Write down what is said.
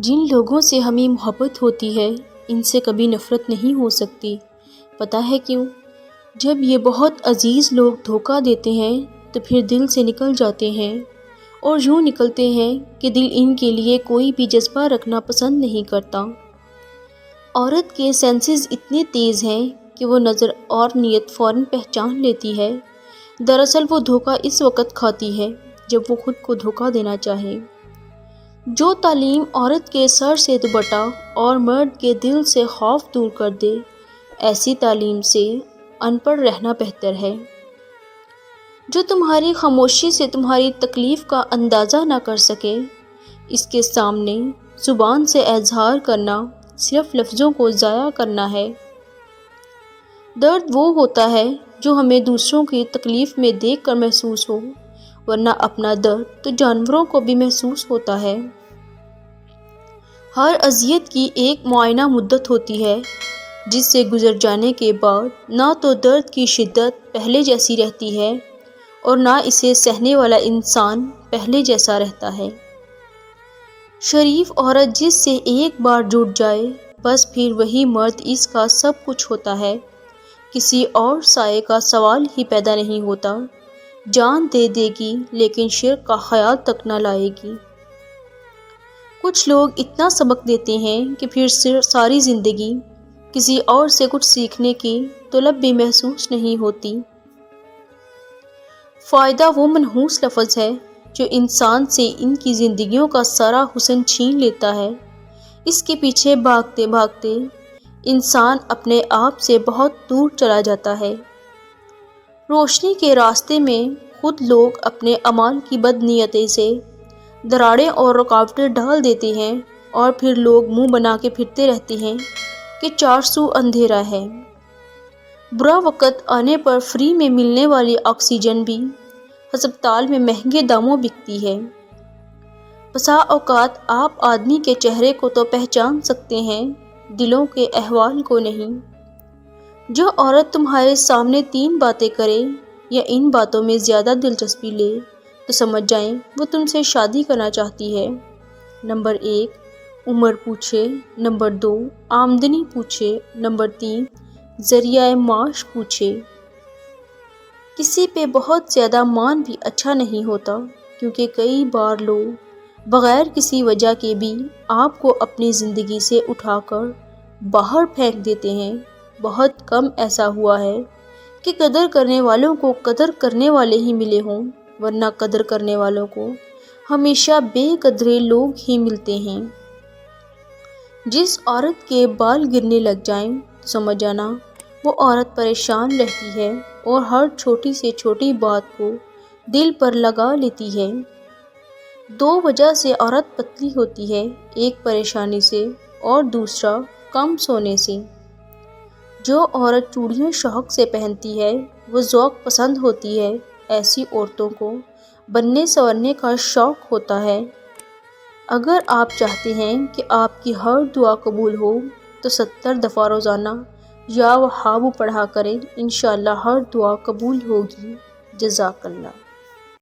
جن لوگوں سے ہمیں محبت ہوتی ہے ان سے کبھی نفرت نہیں ہو سکتی۔ پتہ ہے کیوں؟ جب یہ بہت عزیز لوگ دھوکہ دیتے ہیں تو پھر دل سے نکل جاتے ہیں، اور یوں نکلتے ہیں کہ دل ان کے لیے کوئی بھی جذبہ رکھنا پسند نہیں کرتا۔ عورت کے سینسز اتنے تیز ہیں کہ وہ نظر اور نیت فوراً پہچان لیتی ہے۔ دراصل وہ دھوکہ اس وقت کھاتی ہے جب وہ خود کو دھوکہ دینا چاہے۔ جو تعلیم عورت کے سر سے دوپٹہ اور مرد کے دل سے خوف دور کر دے، ایسی تعلیم سے ان پڑھ رہنا بہتر ہے۔ جو تمہاری خاموشی سے تمہاری تکلیف کا اندازہ نہ کر سکے، اس کے سامنے زبان سے اظہار کرنا صرف لفظوں کو ضائع کرنا ہے۔ درد وہ ہوتا ہے جو ہمیں دوسروں کی تکلیف میں دیکھ کر محسوس ہو، ورنہ اپنا درد تو جانوروں کو بھی محسوس ہوتا ہے۔ ہر اذیت کی ایک معینہ مدت ہوتی ہے، جس سے گزر جانے کے بعد نہ تو درد کی شدت پہلے جیسی رہتی ہے اور نہ اسے سہنے والا انسان پہلے جیسا رہتا ہے۔ شریف عورت جس سے ایک بار جڑ جائے، بس پھر وہی مرد اس کا سب کچھ ہوتا ہے۔ کسی اور سائے کا سوال ہی پیدا نہیں ہوتا۔ جان دے دے گی لیکن شرک کا خیال تک نہ لائے گی۔ کچھ لوگ اتنا سبق دیتے ہیں کہ پھر ساری زندگی کسی اور سے کچھ سیکھنے کی طلب بھی محسوس نہیں ہوتی۔ فائدہ وہ منحوس لفظ ہے جو انسان سے ان کی زندگیوں کا سارا حسن چھین لیتا ہے۔ اس کے پیچھے بھاگتے بھاگتے انسان اپنے آپ سے بہت دور چلا جاتا ہے۔ روشنی کے راستے میں خود لوگ اپنے اعمال کی بد نیتی سے دراڑیں اور رکاوٹیں ڈال دیتے ہیں، اور پھر لوگ منہ بنا کے پھرتے رہتے ہیں کہ چار سو اندھیرا ہے۔ برا وقت آنے پر فری میں ملنے والی آکسیجن بھی ہسپتال میں مہنگے داموں بکتی ہے۔ بسا اوقات آپ آدمی کے چہرے کو تو پہچان سکتے ہیں، دلوں کے احوال کو نہیں۔ جو عورت تمہارے سامنے 3 باتیں کرے یا ان باتوں میں زیادہ دلچسپی لے تو سمجھ جائیں وہ تم سے شادی کرنا چاہتی ہے۔ نمبر 1 عمر پوچھے، نمبر 2 آمدنی پوچھے، نمبر 3 ذریعہ معاش پوچھے۔ کسی پہ بہت زیادہ مان بھی اچھا نہیں ہوتا، کیونکہ کئی بار لوگ بغیر کسی وجہ کے بھی آپ کو اپنی زندگی سے اٹھا کر باہر پھینک دیتے ہیں۔ بہت کم ایسا ہوا ہے کہ قدر کرنے والوں کو قدر کرنے والے ہی ملے ہوں، ورنہ قدر کرنے والوں کو ہمیشہ بے قدرے لوگ ہی ملتے ہیں۔ جس عورت کے بال گرنے لگ جائیں سمجھ جانا وہ عورت پریشان رہتی ہے اور ہر چھوٹی سے چھوٹی بات کو دل پر لگا لیتی ہے۔ 2 وجہ سے عورت پتلی ہوتی ہے، ایک پریشانی سے اور دوسرا کم سونے سے۔ جو عورت چوڑیاں شوق سے پہنتی ہے وہ ذوق پسند ہوتی ہے۔ ایسی عورتوں کو بننے سنورنے کا شوق ہوتا ہے۔ اگر آپ چاہتے ہیں کہ آپ کی ہر دعا قبول ہو تو 70 دفعہ روزانہ یا وہاب پڑھا کریں، انشاءاللہ ہر دعا قبول ہوگی۔ جزاک اللہ۔